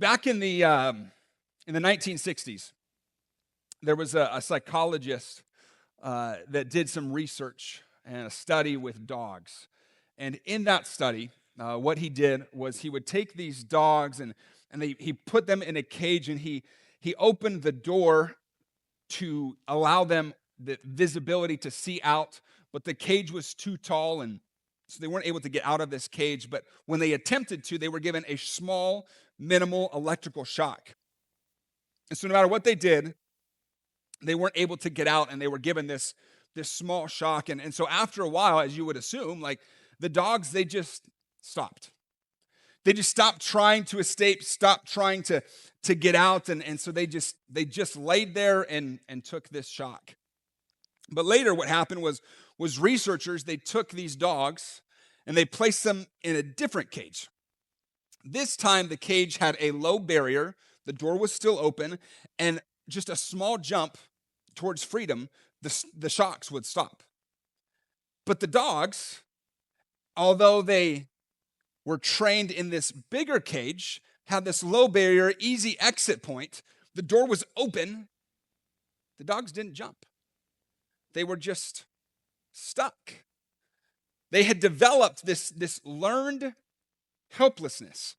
Back in the 1960s, there was a psychologist that did some research and a study with dogs. And in that study, what he did was he would take these dogs and he put them in a cage, and he opened the door to allow them the visibility to see out, but the cage was too tall, and so they weren't able to get out of this cage. But when they attempted to, they were given a small, minimal electrical shock. And so no matter what they did, they weren't able to get out, and they were given this small shock. And so after a while, as you would assume, like the dogs, they just stopped. They just stopped trying to escape, stopped trying to get out, and so they just laid there and took this shock. But later what happened was researchers, they took these dogs and they placed them in a different cage. This time the cage had a low barrier, the door was still open, and just a small jump towards freedom, the shocks would stop. But the dogs, although they were trained in this bigger cage, had this low barrier, easy exit point, the door was open, the dogs didn't jump. They were just stuck. They had developed this learned helplessness.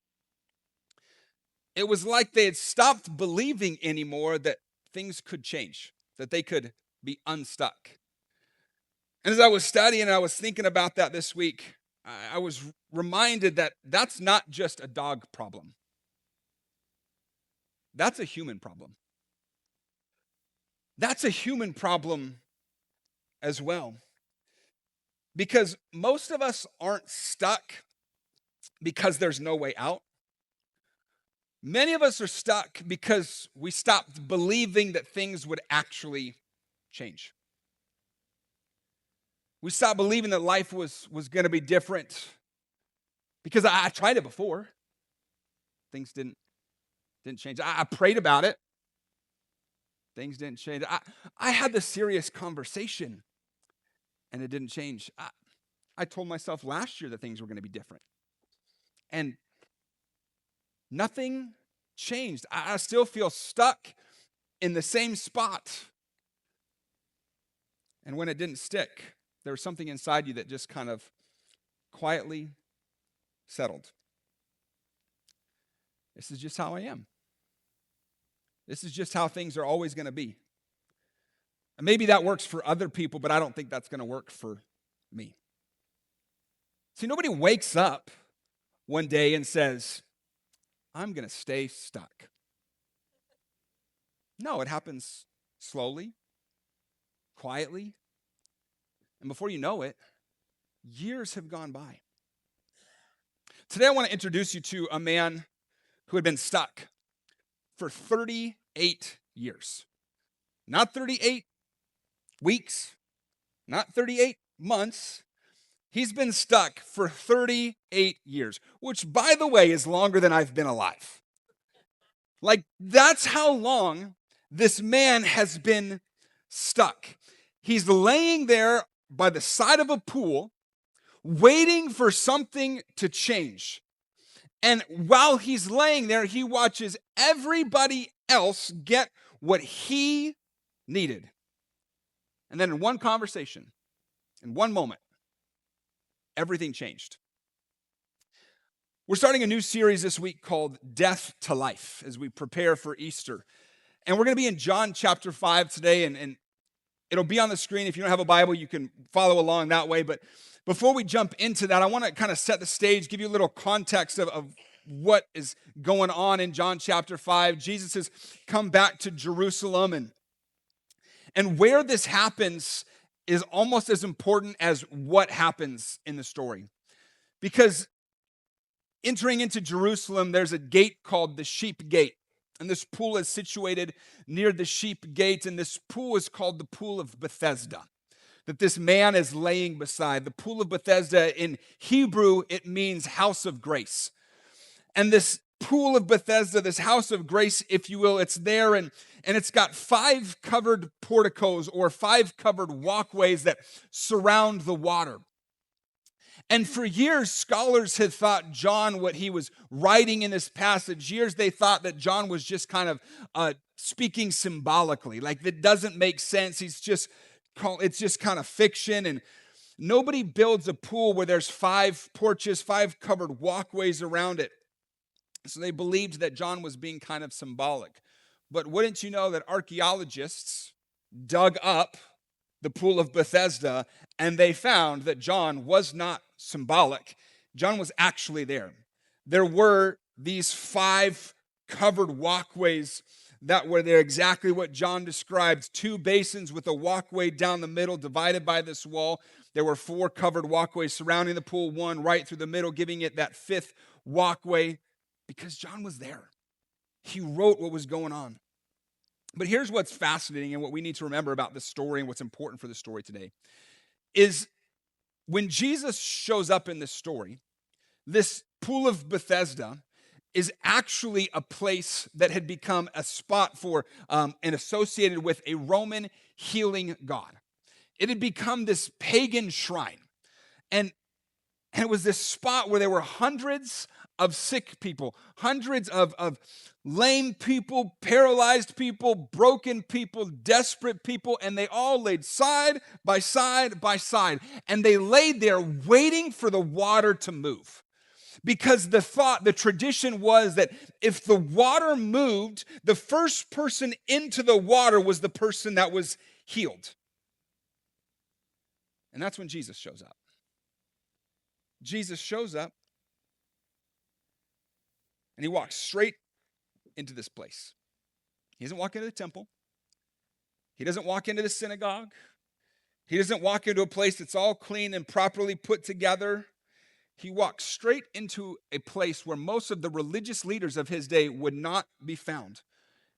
It was like they had stopped believing anymore that things could change, that they could be unstuck. And as I was studying and I was thinking about that this week, I was reminded that that's not just a dog problem. That's a human problem. That's a human problem as well. Because most of us aren't stuck because there's no way out. Many of us are stuck because we stopped believing that things would actually change. We stopped believing that life was going to be different because I tried it before. Things didn't change. I prayed about it. Things didn't change. I had this serious conversation and it didn't change. I told myself last year that things were going to be different. And nothing changed. I still feel stuck in the same spot. And when it didn't stick, there was something inside you that just kind of quietly settled. This is just how I am. This is just how things are always going to be. And maybe that works for other people, but I don't think that's going to work for me. See, nobody wakes up one day and says, I'm going to stay stuck. No, it happens slowly, quietly, and before you know it, years have gone by. Today I want to introduce you to a man who had been stuck for 38 years. Not 38 weeks, not 38 months. He's been stuck for 38 years, which, by the way, is longer than I've been alive. Like, that's how long this man has been stuck. He's laying there by the side of a pool, waiting for something to change. And while he's laying there, he watches everybody else get what he needed. And then in one conversation, in one moment, everything changed. We're starting a new series this week called Death to Life as we prepare for Easter. And we're going to be in John chapter 5 today, and it'll be on the screen. If you don't have a Bible, you can follow along that way. But before we jump into that, I want to kind of set the stage, give you a little context of what is going on in John chapter 5. Jesus has come back to Jerusalem, and where this happens is almost as important as what happens in the story. Because entering into Jerusalem, there's a gate called the Sheep Gate. And this pool is situated near the Sheep Gate. And this pool is called the Pool of Bethesda, that this man is laying beside. The Pool of Bethesda, in Hebrew, it means house of grace. And this Pool of Bethesda, this house of grace, if you will, it's there, and it's got 5 covered porticos or 5 covered walkways that surround the water. And for years, scholars had thought John, what he was writing in this passage, years they thought that John was just kind of speaking symbolically, like that doesn't make sense. It's just kind of fiction. And nobody builds a pool where there's 5 porches, 5 covered walkways around it. So they believed that John was being kind of symbolic. But wouldn't you know that archaeologists dug up the Pool of Bethesda, and they found that John was not symbolic. John was actually there. There were these 5 covered walkways that were there, exactly what John described, 2 basins with a walkway down the middle divided by this wall. There were 4 covered walkways surrounding the pool, 1 right through the middle, giving it that 5th walkway, because John was there. He wrote what was going on. But here's what's fascinating and what we need to remember about this story and what's important for the story today is when Jesus shows up in this story, this Pool of Bethesda is actually a place that had become a spot for and associated with a Roman healing god. It had become this pagan shrine. And it was this spot where there were hundreds of sick people, hundreds of lame people, paralyzed people, broken people, desperate people, and they all laid side by side by side. And they laid there waiting for the water to move. Because the tradition was that if the water moved, the first person into the water was the person that was healed. And that's when Jesus shows up. Jesus shows up and he walks straight into this place. He doesn't walk into the temple. He doesn't walk into the synagogue. He doesn't walk into a place that's all clean and properly put together. He walks straight into a place where most of the religious leaders of his day would not be found.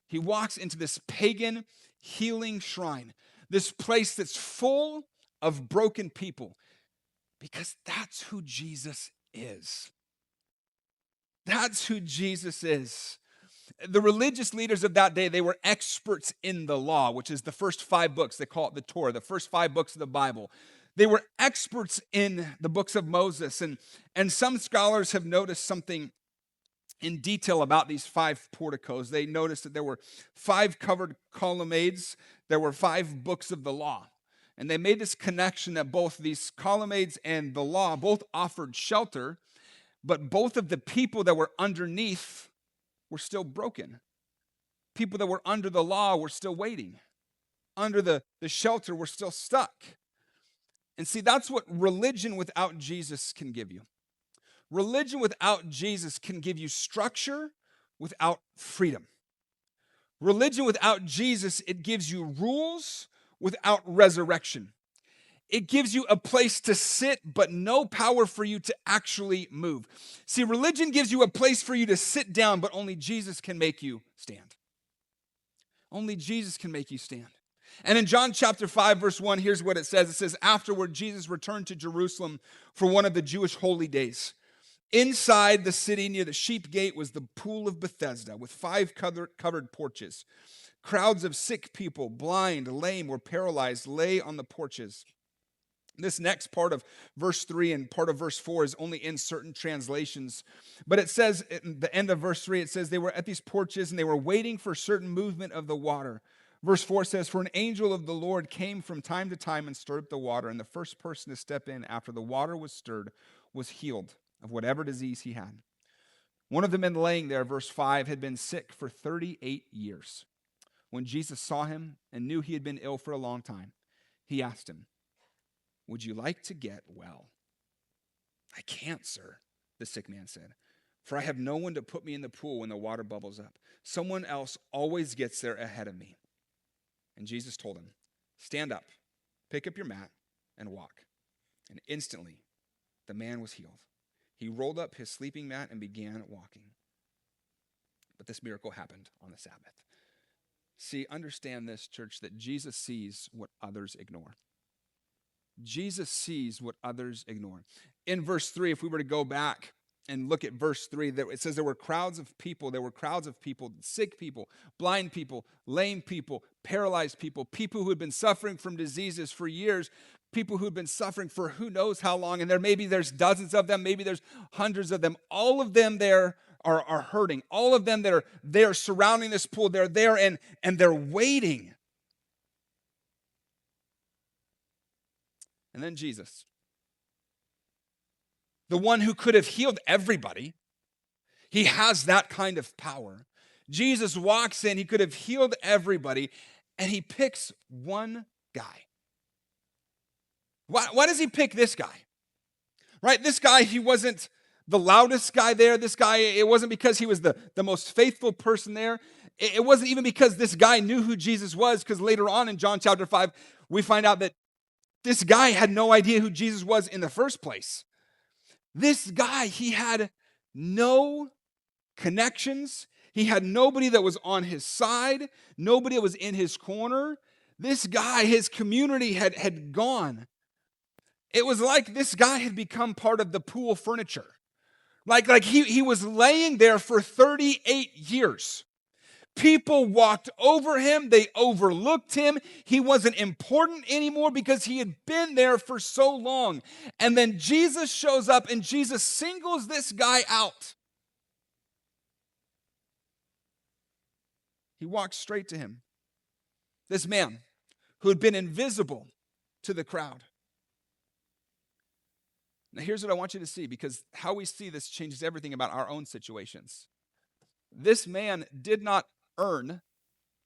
He walks into this pagan healing shrine, this place that's full of broken people, because that's who Jesus is. That's who Jesus is. The religious leaders of that day, they were experts in the law, which is the first 5 books. They call it the Torah, the first 5 books of the Bible. They were experts in the books of Moses. And some scholars have noticed something in detail about these 5 porticos. They noticed that there were 5 covered colonnades. There were 5 books of the law. And they made this connection that both these colonnades and the law both offered shelter, but both of the people that were underneath were still broken. People that were under the law were still waiting. Under the shelter were still stuck. And see, that's what religion without Jesus can give you. Religion without Jesus can give you structure without freedom. Religion without Jesus, it gives you rules without resurrection. It gives you a place to sit, but no power for you to actually move. See, religion gives you a place for you to sit down, but only Jesus can make you stand. Only Jesus can make you stand. And in John chapter 5, verse 1, here's what it says. It says, afterward, Jesus returned to Jerusalem for one of the Jewish holy days. Inside the city near the sheep gate was the Pool of Bethesda with 5 covered porches. Crowds of sick people, blind, lame, or paralyzed, lay on the porches. This next part of verse 3 and part of verse 4 is only in certain translations. But it says, at the end of verse 3, it says they were at these porches and they were waiting for certain movement of the water. Verse 4 says, for an angel of the Lord came from time to time and stirred up the water, and the first person to step in after the water was stirred was healed of whatever disease he had. One of the men laying there, verse 5, had been sick for 38 years. When Jesus saw him and knew he had been ill for a long time, he asked him, would you like to get well? I can't, sir, the sick man said, for I have no one to put me in the pool when the water bubbles up. Someone else always gets there ahead of me. And Jesus told him, stand up, pick up your mat, and walk. And instantly, the man was healed. He rolled up his sleeping mat and began walking. But this miracle happened on the Sabbath. See, understand this, church, that Jesus sees what others ignore. Jesus sees what others ignore. In verse 3, if we were to go back, And look at verse 3. It says there were crowds of people. There were crowds of people, sick people, blind people, lame people, paralyzed people, people who had been suffering from diseases for years, people who had been suffering for who knows how long. And there's dozens of them, maybe there's hundreds of them. All of them there are hurting. All of them that are there surrounding this pool, they're there and they're waiting. And then Jesus, the one who could have healed everybody, he has that kind of power. Jesus walks in, he could have healed everybody, and he picks one guy. Why does he pick this guy? Right? This guy, he wasn't the loudest guy there. This guy, it wasn't because he was the most faithful person there. It wasn't even because this guy knew who Jesus was, because later on in John chapter 5, we find out that this guy had no idea who Jesus was in the first place. This guy, he had no connections. He had nobody that was on his side, nobody that was in his corner. This guy, his community had gone. It was like this guy had become part of the pool furniture. Like he was laying there for 38 years. People walked over him. They overlooked him. He wasn't important anymore because he had been there for so long. And then Jesus shows up and Jesus singles this guy out. He walks straight to him. This man who had been invisible to the crowd. Now here's what I want you to see, because how we see this changes everything about our own situations. This man did not earn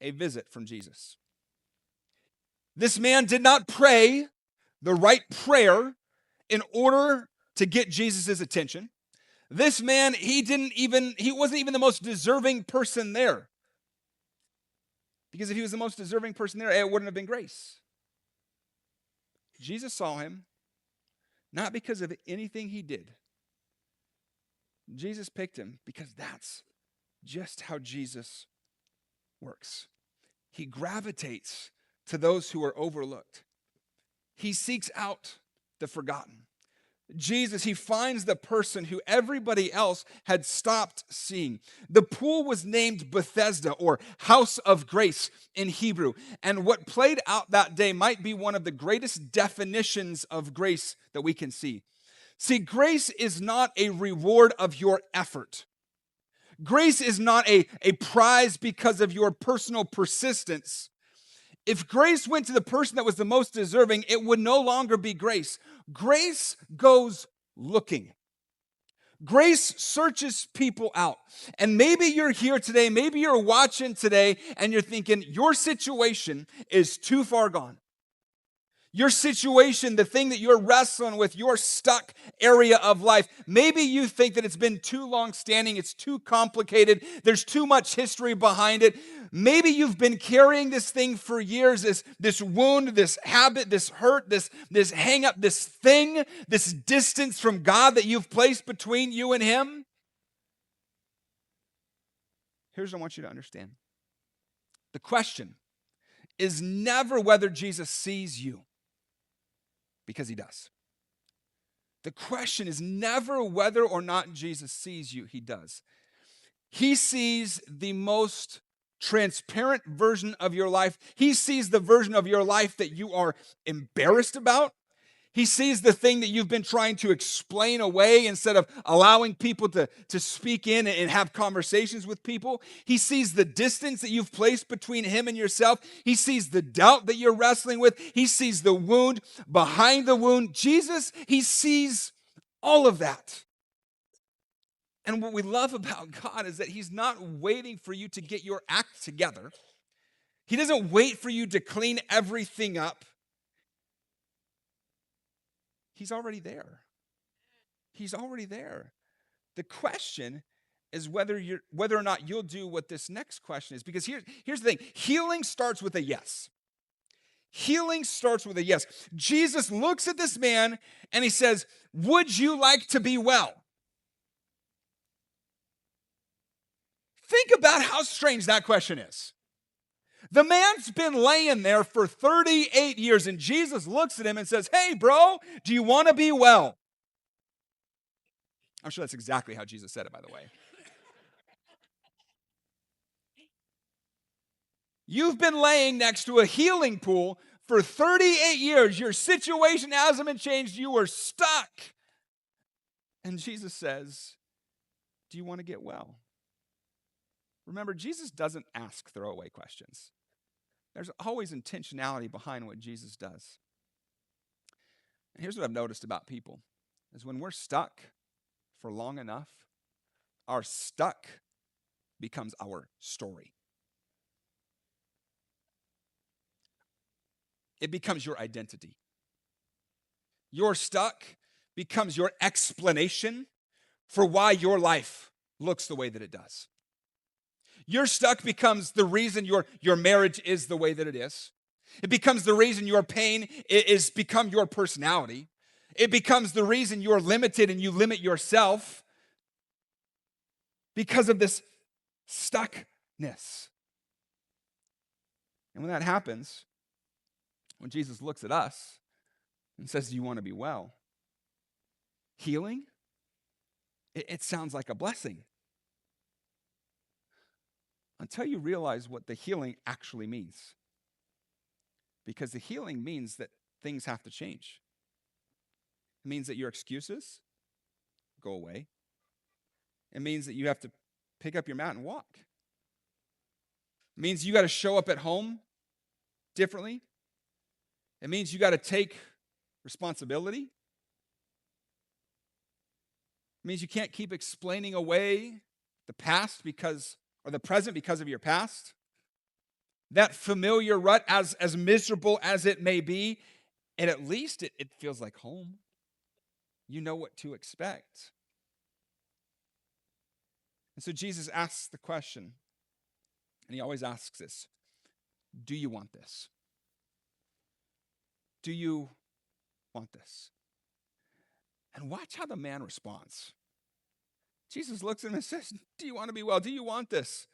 a visit from Jesus. This man did not pray the right prayer in order to get Jesus' attention. This man, he wasn't even the most deserving person there. Because if he was the most deserving person there, it wouldn't have been grace. Jesus saw him, not because of anything he did. Jesus picked him because that's just how Jesus works. He gravitates to those who are overlooked. He seeks out the forgotten. Jesus, he finds the person who everybody else had stopped seeing. The pool was named Bethesda, or House of Grace in Hebrew. And what played out that day might be one of the greatest definitions of grace that we can see. See, grace is not a reward of your effort. Grace is not a prize because of your personal persistence. If grace went to the person that was the most deserving, it would no longer be grace. Grace goes looking. Grace searches people out. And maybe you're here today, maybe you're watching today, and you're thinking your situation is too far gone. Your situation, the thing that you're wrestling with, your stuck area of life, maybe you think that it's been too long standing, it's too complicated, there's too much history behind it. Maybe you've been carrying this thing for years, this wound, this habit, this hurt, this hang up, this thing, this distance from God that you've placed between you and Him. Here's what I want you to understand. The question is never whether Jesus sees you, because He does. The question is never whether or not Jesus sees you. He does. He sees the most transparent version of your life. He sees the version of your life that you are embarrassed about. He sees the thing that you've been trying to explain away instead of allowing people to speak in and have conversations with people. He sees the distance that you've placed between Him and yourself. He sees the doubt that you're wrestling with. He sees the wound behind the wound. Jesus, He sees all of that. And what we love about God is that He's not waiting for you to get your act together. He doesn't wait for you to clean everything up. He's already there. He's already there. The question is whether or not you'll do what this next question is. Because here's the thing. Healing starts with a yes. Healing starts with a yes. Jesus looks at this man and He says, "Would you like to be well?" Think about how strange that question is. The man's been laying there for 38 years, and Jesus looks at him and says, "Hey, bro, do you want to be well?" I'm sure that's exactly how Jesus said it, by the way. You've been laying next to a healing pool for 38 years. Your situation hasn't been changed. You were stuck. And Jesus says, do you want to get well? Remember, Jesus doesn't ask throwaway questions. There's always intentionality behind what Jesus does. And here's what I've noticed about people, is when we're stuck for long enough, our stuck becomes our story. It becomes your identity. Your stuck becomes your explanation for why your life looks the way that it does. Your stuck becomes the reason your marriage is the way that it is. It becomes the reason your pain is become your personality. It becomes the reason you're limited and you limit yourself because of this stuckness. And when that happens, when Jesus looks at us and says, do you want to be well? Healing, it sounds like a blessing. Until you realize what the healing actually means. Because the healing means that things have to change. It means that your excuses go away. It means that you have to pick up your mat and walk. It means you got to show up at home differently. It means you got to take responsibility. It means you can't keep explaining away the past or the present because of your past. That familiar rut, as miserable as it may be, and at least it feels like home. You know what to expect. And so Jesus asks the question, and he always asks this, do you want this? Do you want this? And watch how the man responds. Jesus looks at him and says, do you want to be well? Do you want this?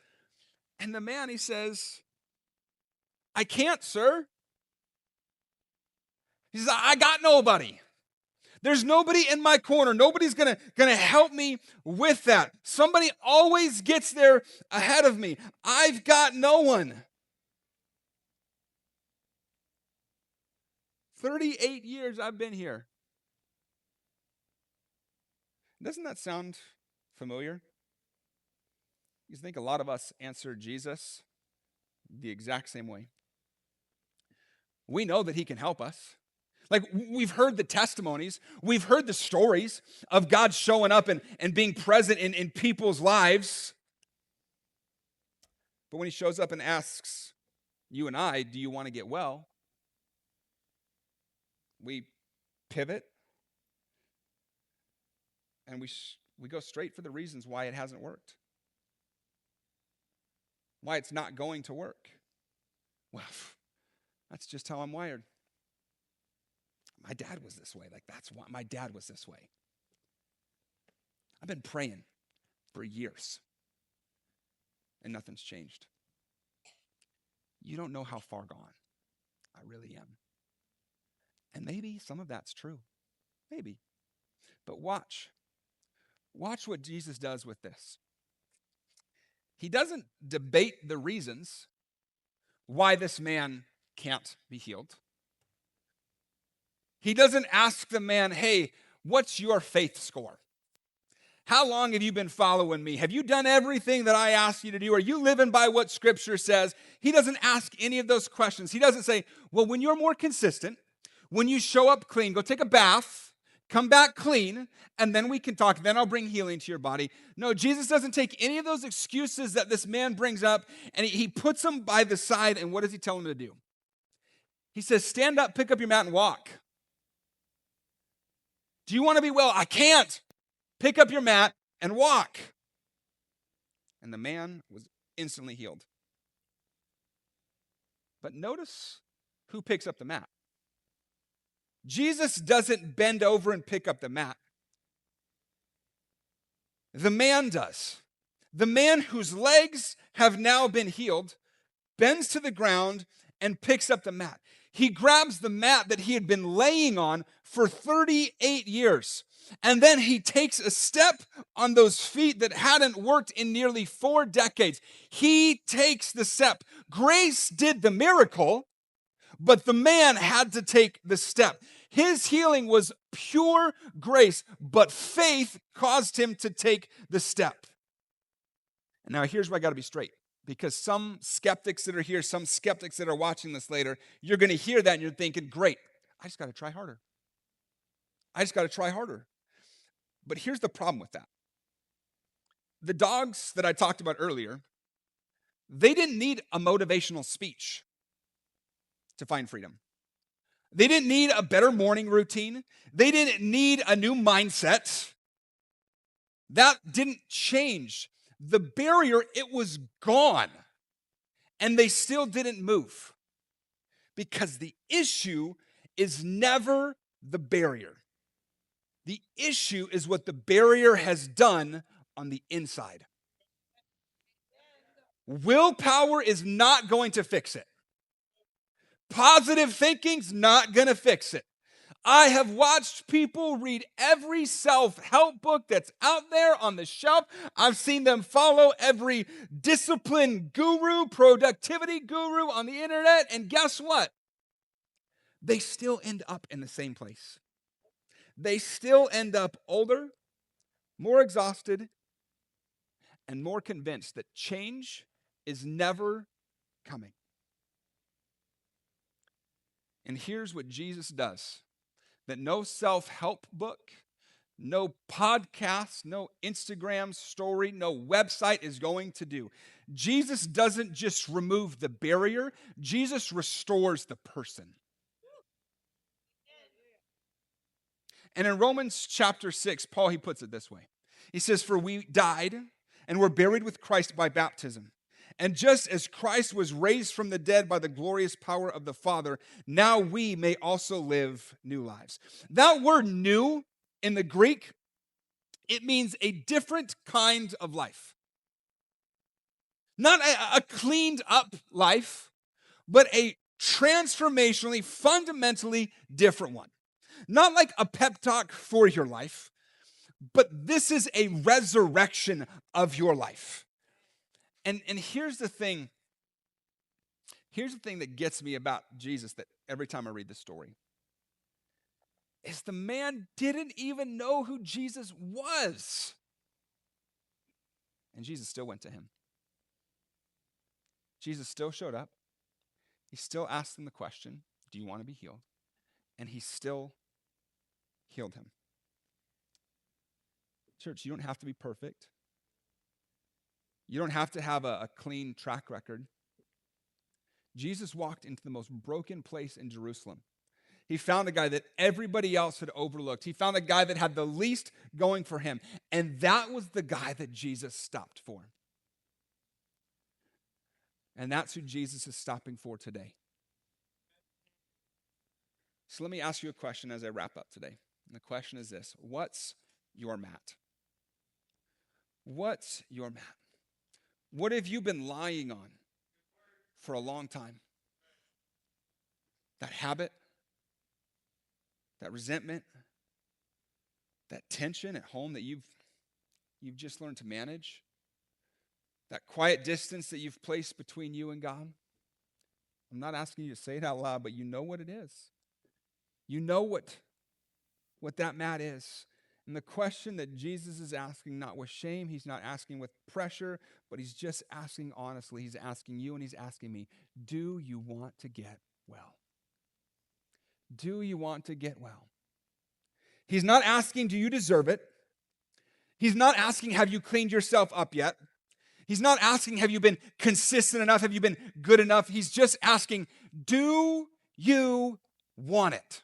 And the man, he says, I can't, sir. He says, I got nobody. There's nobody in my corner. Nobody's gonna help me with that. Somebody always gets there ahead of me. I've got no one. 38 years I've been here. Doesn't that sound familiar? You think a lot of us answer Jesus the exact same way. We know that he can help us. Like, we've heard the testimonies, we've heard the stories of God showing up and being present in people's lives. But when he shows up and asks you and I, do you want to get well? We pivot and we go straight for the reasons why it hasn't worked. Why it's not going to work. Well, that's just how I'm wired. My dad was this way. Like, that's why my dad was this way. I've been praying for years, and nothing's changed. You don't know how far gone I really am. And maybe some of that's true. Maybe. But watch. Watch what Jesus does with this. He doesn't debate the reasons why this man can't be healed. He doesn't ask the man, hey, what's your faith score? How long have you been following me? Have you done everything that I asked you to do? Are you living by what Scripture says? He doesn't ask any of those questions. He doesn't say, well, when you're more consistent, when you show up clean, go take a bath, come back clean, and then we can talk. Then I'll bring healing to your body. No, Jesus doesn't take any of those excuses that this man brings up, and he puts them by the side, and what does he tell him to do? He says, stand up, pick up your mat, and walk. Do you want to be well? I can't. Pick up your mat and walk. And the man was instantly healed. But notice who picks up the mat. Jesus doesn't bend over and pick up the mat. The man does. The man whose legs have now been healed bends to the ground and picks up the mat. He grabs the mat that he had been laying on for 38 years. And then he takes a step on those feet that hadn't worked in nearly 4 decades. He takes the step. Grace did the miracle, but the man had to take the step. His healing was pure grace, but faith caused him to take the step. And now here's where I got to be straight. Because some skeptics that are here, some skeptics that are watching this later, you're going to hear that and you're thinking, great, I just got to try harder. I just got to try harder. But here's the problem with that. The dogs that I talked about earlier, they didn't need a motivational speech to find freedom. They didn't need a better morning routine. They didn't need a new mindset. That didn't change. The barrier, it was gone. And they still didn't move. Because the issue is never the barrier. The issue is what the barrier has done on the inside. Willpower is not going to fix it. Positive thinking's not going to fix it. I have watched people read every self-help book that's out there on the shelf. I've seen them follow every discipline guru, productivity guru on the internet, and guess what? They still end up in the same place. They still end up older, more exhausted, and more convinced that change is never coming. And here's what Jesus does that no self-help book, no podcast, no Instagram story, no website is going to do. Jesus doesn't just remove the barrier, Jesus restores the person. And in Romans chapter 6, Paul, he puts it this way. He says, "For we died and were buried with Christ by baptism. And just as Christ was raised from the dead by the glorious power of the Father, now we may also live new lives." That word new in the Greek, it means a different kind of life. Not a cleaned up life, but a transformationally, fundamentally different one. Not like a pep talk for your life, but this is a resurrection of your life. And here's the thing. Here's the thing that gets me about Jesus that every time I read this story is the man didn't even know who Jesus was. And Jesus still went to him. Jesus still showed up. He still asked him the question, do you want to be healed? And he still healed him. Church, you don't have to be perfect. You don't have to have a clean track record. Jesus walked into the most broken place in Jerusalem. He found a guy that everybody else had overlooked. He found a guy that had the least going for him. And that was the guy that Jesus stopped for. And that's who Jesus is stopping for today. So let me ask you a question as I wrap up today. And the question is this: what's your mat? What's your mat? What have you been lying on for a long time? That habit, that resentment, that tension at home that you've just learned to manage, that quiet distance that you've placed between you and God. I'm not asking you to say it out loud, but you know what it is. You know what that mat is. And the question that Jesus is asking, not with shame, he's not asking with pressure, but he's just asking honestly. He's asking you and he's asking me, do you want to get well? Do you want to get well? He's not asking, do you deserve it? He's not asking, have you cleaned yourself up yet? He's not asking, have you been consistent enough? Have you been good enough? He's just asking, do you want it?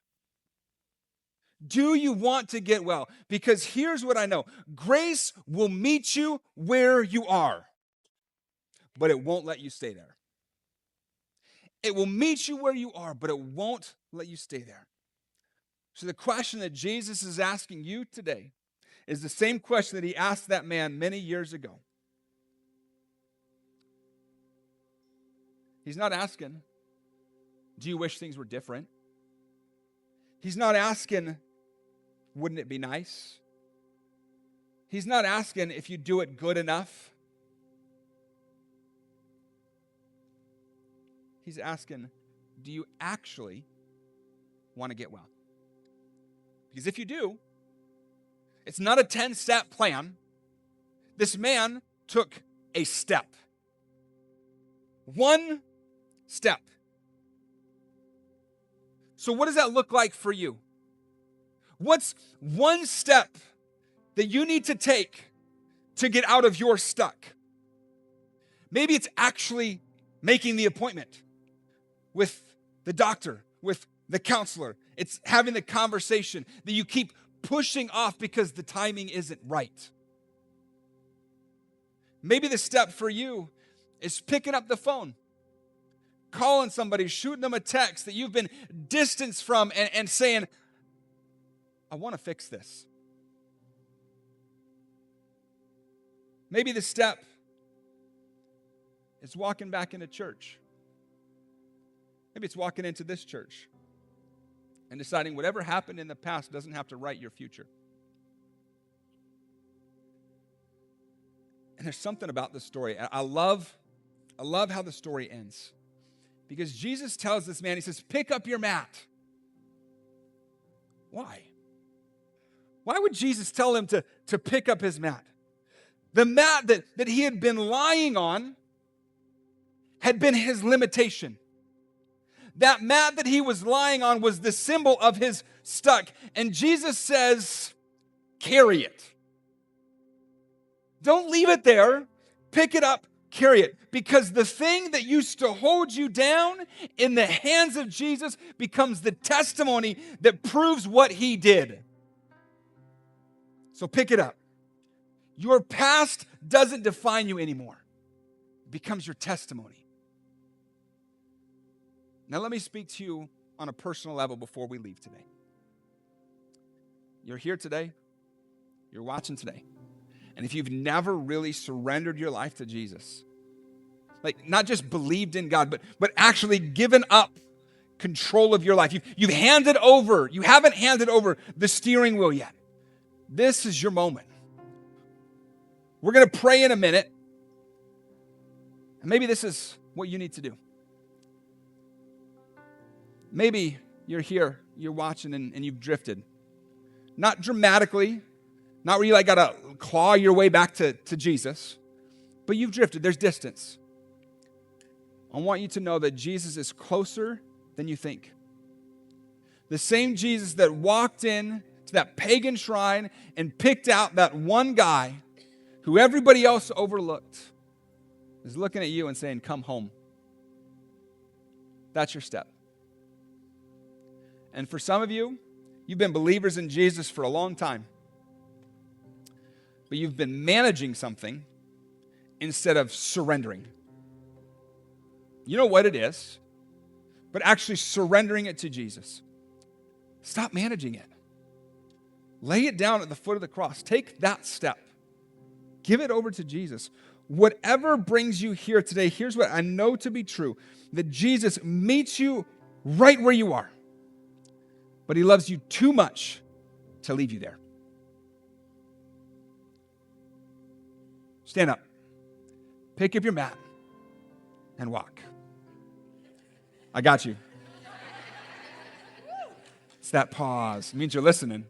Do you want to get well? Because here's what I know. Grace will meet you where you are, but it won't let you stay there. It will meet you where you are, but it won't let you stay there. So the question that Jesus is asking you today is the same question that he asked that man many years ago. He's not asking, do you wish things were different? He's not asking, wouldn't it be nice? He's not asking if you do it good enough. He's asking, do you actually want to get well? Because if you do, it's not a 10-step plan. This man took a step. One step. So what does that look like for you? What's one step that you need to take to get out of your stuck? Maybe it's actually making the appointment with the doctor, with the counselor. It's having the conversation that you keep pushing off because the timing isn't right. Maybe the step for you is picking up the phone, calling somebody, shooting them a text that you've been distanced from and saying, I want to fix this. Maybe the step is walking back into church. Maybe it's walking into this church and deciding whatever happened in the past doesn't have to write your future. And there's something about this story. I love how the story ends. Because Jesus tells this man, he says, pick up your mat. Why? Why would Jesus tell him to pick up his mat? The mat that he had been lying on had been his limitation. That mat that he was lying on was the symbol of his stuck. And Jesus says, carry it. Don't leave it there. Pick it up, carry it. Because the thing that used to hold you down in the hands of Jesus becomes the testimony that proves what he did. So pick it up. Your past doesn't define you anymore. It becomes your testimony. Now let me speak to you on a personal level before we leave today. You're here today. You're watching today. And if you've never really surrendered your life to Jesus, like not just believed in God, but actually given up control of your life. You've handed over. You haven't handed over the steering wheel yet. This is your moment. We're going to pray in a minute. And maybe this is what you need to do. Maybe you're here, you're watching, and you've drifted. Not dramatically, not where you got to claw your way back to Jesus, but you've drifted. There's distance. I want you to know that Jesus is closer than you think. The same Jesus that walked in to that pagan shrine and picked out that one guy who everybody else overlooked is looking at you and saying, come home. That's your step. And for some of you, you've been believers in Jesus for a long time, but you've been managing something instead of surrendering. You know what it is, but actually surrendering it to Jesus. Stop managing it. Lay it down at the foot of the cross. Take that step. Give it over to Jesus. Whatever brings you here today, here's what I know to be true, that Jesus meets you right where you are, but he loves you too much to leave you there. Stand up. Pick up your mat and walk. I got you. It's that pause. It means you're listening.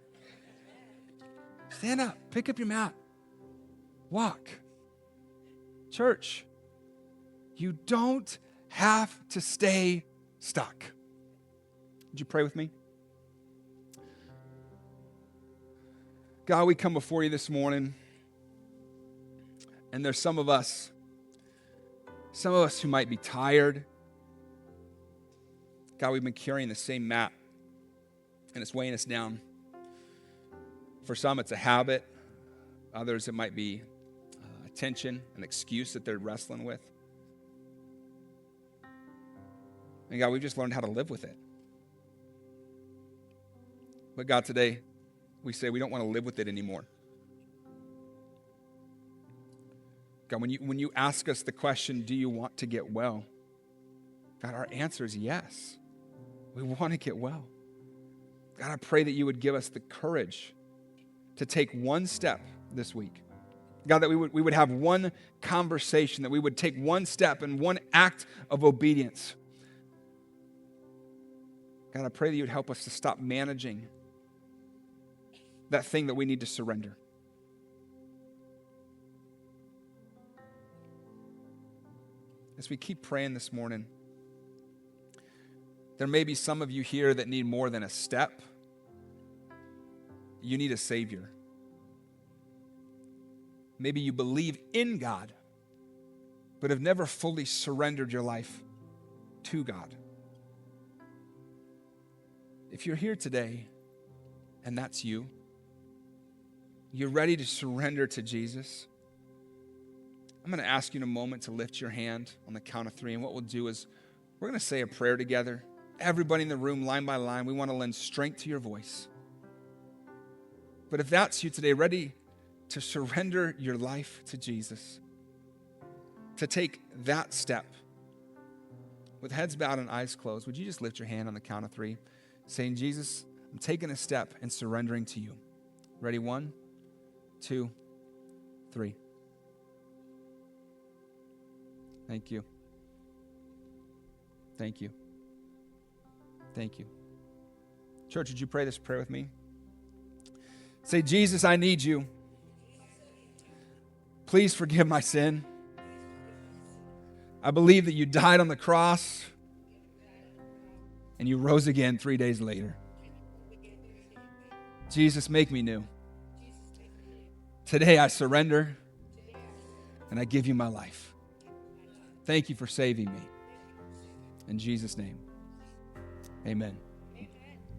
Stand up. Pick up your mat. Walk. Church, you don't have to stay stuck. Would you pray with me? God, we come before you this morning, and there's some of us who might be tired. God, we've been carrying the same mat, and it's weighing us down. For some, it's a habit. Others, it might be a tension, an excuse that they're wrestling with. And God, we've just learned how to live with it. But God, today, we say we don't want to live with it anymore. God, when you ask us the question, do you want to get well? God, our answer is yes. We want to get well. God, I pray that you would give us the courage to take one step this week. God, that we would have one conversation, that we would take one step and one act of obedience. God, I pray that you would help us to stop managing that thing that we need to surrender. As we keep praying this morning, there may be some of you here that need more than a step. You need a Savior. Maybe you believe in God, but have never fully surrendered your life to God. If you're here today, and that's you, you're ready to surrender to Jesus, I'm going to ask you in a moment to lift your hand on the count of 3, and what we'll do is we're going to say a prayer together. Everybody in the room, line by line, we want to lend strength to your voice. But if that's you today, ready to surrender your life to Jesus, to take that step, with heads bowed and eyes closed, would you just lift your hand on the count of 3, saying, Jesus, I'm taking a step and surrendering to you. Ready? 1, 2, 3. Thank you. Thank you. Thank you. Church, would you pray this prayer with me? Say, Jesus, I need you. Please forgive my sin. I believe that you died on the cross and you rose again 3 days later. Jesus, make me new. Today I surrender and I give you my life. Thank you for saving me. In Jesus' name, amen.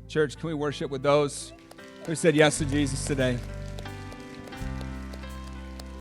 Church, can we worship with those who said yes to Jesus today?